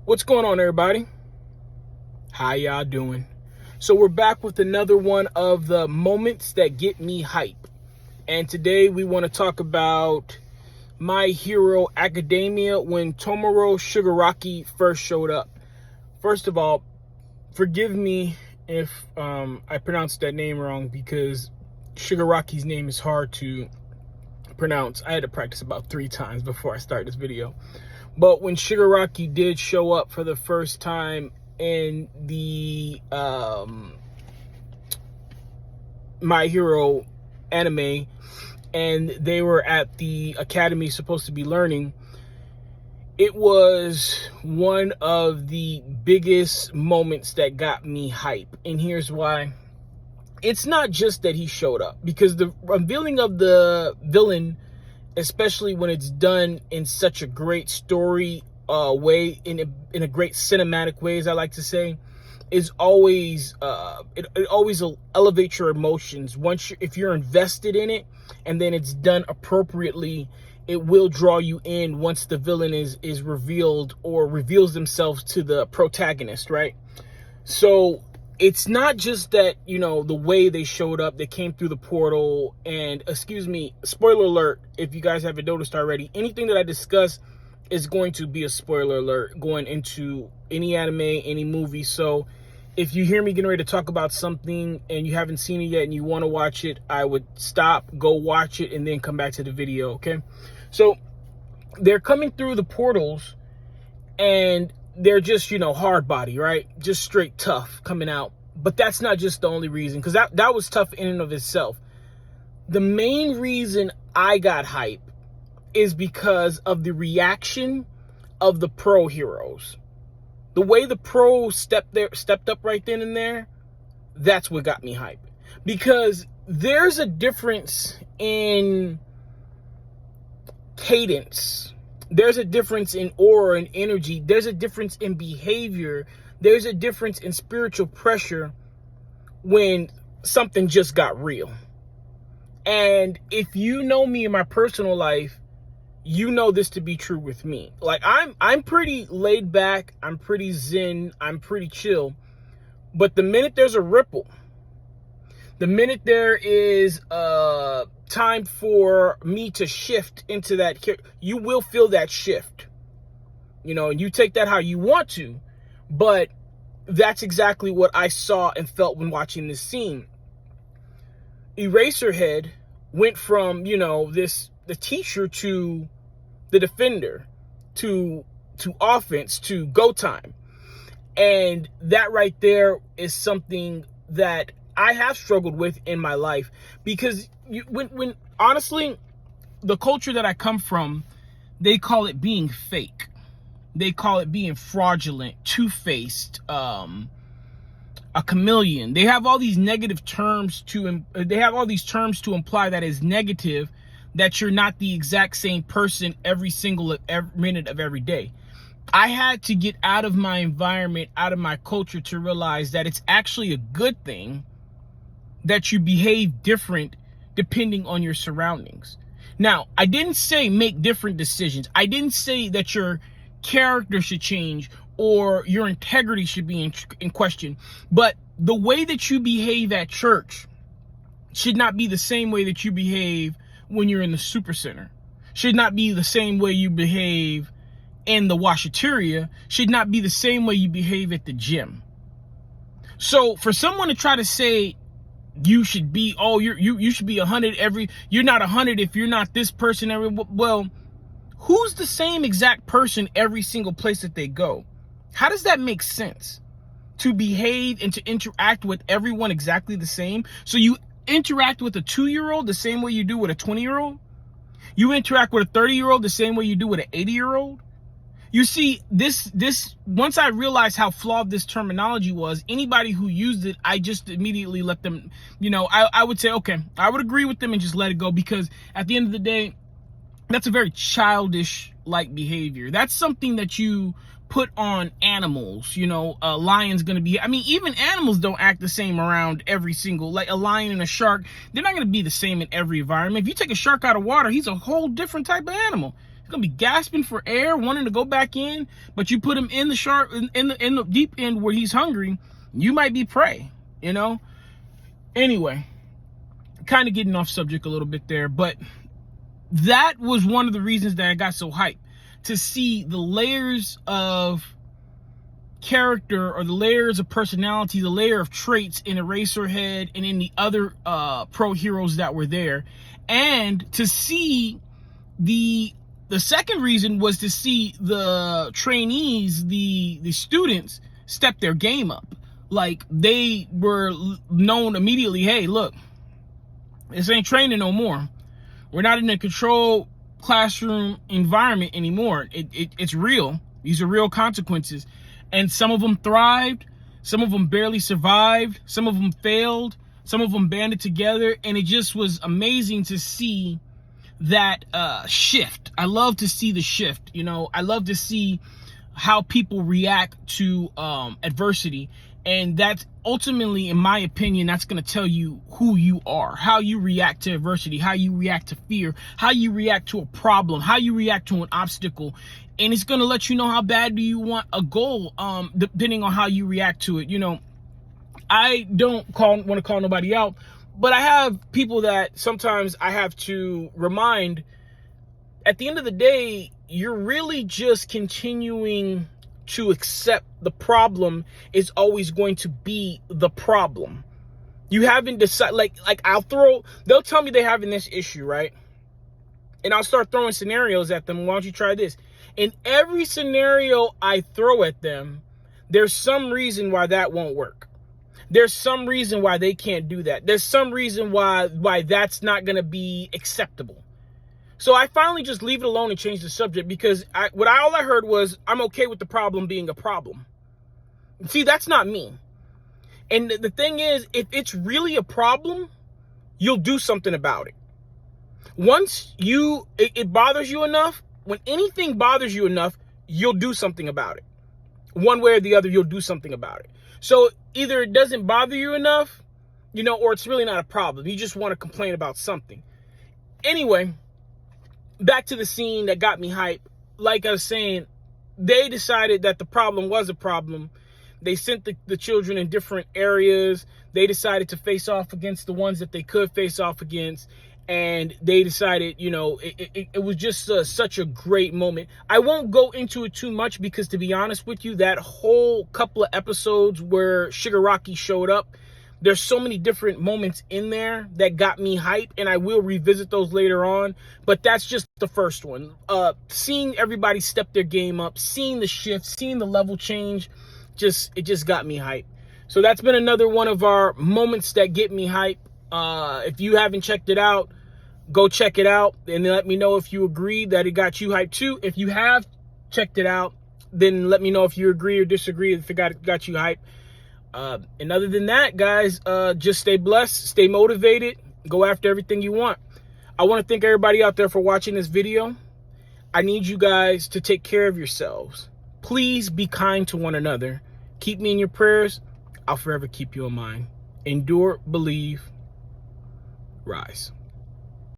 What's going on, everybody? How y'all doing? So we're back with another one of the moments that get me hype. And today we want to talk about My Hero Academia when Tomura Shigaraki first showed up. First of all, forgive me if I pronounced that name wrong, because Shigaraki's name is hard to pronounce. I had to practice about 3 times before I start this video. But when Shigaraki did show up for the first time in the My Hero anime, and they were at the academy supposed to be learning, it was one of the biggest moments that got me hype. And here's why. It's not just that he showed up, because the revealing of the villain, especially when it's done in such a great story way, in a great cinematic way, as I like to say, is always it always elevates your emotions. If you're invested in it, and then it's done appropriately, it will draw you in once the villain is revealed or reveals themselves to the protagonist, right? So it's not just that, the way they showed up, they came through the portal. And excuse me, spoiler alert, if you guys haven't noticed already, anything that I discuss is going to be a spoiler alert going into any anime, any movie. So if you hear me getting ready to talk about something and you haven't seen it yet and you want to watch it, I would stop, go watch it, and then come back to the video, okay? So they're coming through the portals, and they're just, hard body, right? Just straight tough coming out. But that's not just the only reason, because that was tough in and of itself. The main reason I got hype is because of the reaction of the pro heroes. The way the pros stepped up right then and there, that's what got me hype. Because there's a difference in cadence. There's a difference in aura and energy. There's a difference in behavior. There's a difference in spiritual pressure when something just got real. And if you know me in my personal life, you know this to be true with me. Like, I'm pretty laid back. I'm pretty zen. I'm pretty chill. But the minute there's a ripple, the minute there is time for me to shift into that, you will feel that shift. And you take that how you want to, but that's exactly what I saw and felt when watching this scene. Eraserhead went from, the teacher to the defender, to offense, to go time. And that right there is something that I have struggled with in my life, because when honestly, the culture that I come from, they call it being fake. They call it being fraudulent, two-faced, a chameleon. They have all these negative terms they have all these terms to imply that is negative, that you're not the exact same person every minute of every day. I had to get out of my environment, out of my culture, to realize that it's actually a good thing that you behave different depending on your surroundings. Now, I didn't say make different decisions. I didn't say that your character should change or your integrity should be in question. But the way that you behave at church should not be the same way that you behave when you're in the super center. Should not be the same way you behave in the washateria. Should not be the same way you behave at the gym. So for someone to try to say you should be, you should be 100 you're not 100 if you're not this person well, who's the same exact person every single place that they go? How does that make sense? To behave and to interact with everyone exactly the same. So you interact with a 2-year-old the same way you do with a 20-year-old. You interact with a 30-year-old the same way you do with an 80-year-old. You see, this once I realized how flawed this terminology was, anybody who used it, I just immediately let them, I would say, okay, I would agree with them and just let it go, because at the end of the day, that's a very childish-like behavior. That's something that you put on animals. A lion's going to be, even animals don't act the same around every single, like a lion and a shark, they're not going to be the same in every environment. If you take a shark out of water, he's a whole different type of animal. He's gonna be gasping for air, wanting to go back in, but you put him in the sharp, in the deep end where he's hungry, you might be prey, you know? Anyway, kind of getting off subject a little bit there, but that was one of the reasons that I got so hyped, to see the layers of character, or the layers of personality, the layer of traits in Eraserhead and in the other pro heroes that were there. And to see the second reason was to see the trainees, the students, step their game up. Like, they were known immediately, hey, look, this ain't training no more. We're not in a controlled classroom environment anymore. It's real. These are real consequences. And some of them thrived, some of them barely survived, some of them failed, some of them banded together, and it just was amazing to see that shift. I love to see the shift, you know. I love to see how people react to adversity, and that's ultimately, in my opinion, that's going to tell you who you are, how you react to adversity, how you react to fear, how you react to a problem, how you react to an obstacle. And it's going to let you know how bad do you want a goal, depending on how you react to it. You know, I don't want to call nobody out, but I have people that sometimes I have to remind, at the end of the day, you're really just continuing to accept the problem is always going to be the problem. You haven't decided, like they'll tell me they're having this issue, right? And I'll start throwing scenarios at them. Why don't you try this? In every scenario I throw at them, there's some reason why that won't work. There's some reason why they can't do that. There's some reason why that's not going to be acceptable. So I finally just leave it alone and change the subject, because all I heard was, I'm okay with the problem being a problem. See, that's not me. And the thing is, if it's really a problem, you'll do something about it. Once it bothers you enough, when anything bothers you enough, you'll do something about it. One way or the other, you'll do something about it. So either it doesn't bother you enough, you know, or it's really not a problem. You just want to complain about something. Anyway, back to the scene that got me hyped. Like I was saying, they decided that the problem was a problem. They sent the children in different areas. They decided to face off against the ones that they could face off against. And they decided, you know, it was just such a great moment. I won't go into it too much because, to be honest with you, that whole couple of episodes where Shigaraki showed up, there's so many different moments in there that got me hyped, and I will revisit those later on. But that's just the first one. Seeing everybody step their game up, seeing the shift, seeing the level change, it just got me hyped. So that's been another one of our moments that get me hyped. If you haven't checked it out, go check it out and let me know if you agree that it got you hyped too. If you have checked it out, then let me know if you agree or disagree, if it got you hyped. And other than that, guys, just stay blessed, stay motivated, go after everything you want. I want to thank everybody out there for watching this video. I need you guys to take care of yourselves. Please be kind to one another. Keep me in your prayers. I'll forever keep you in mind. Endure, believe, rise.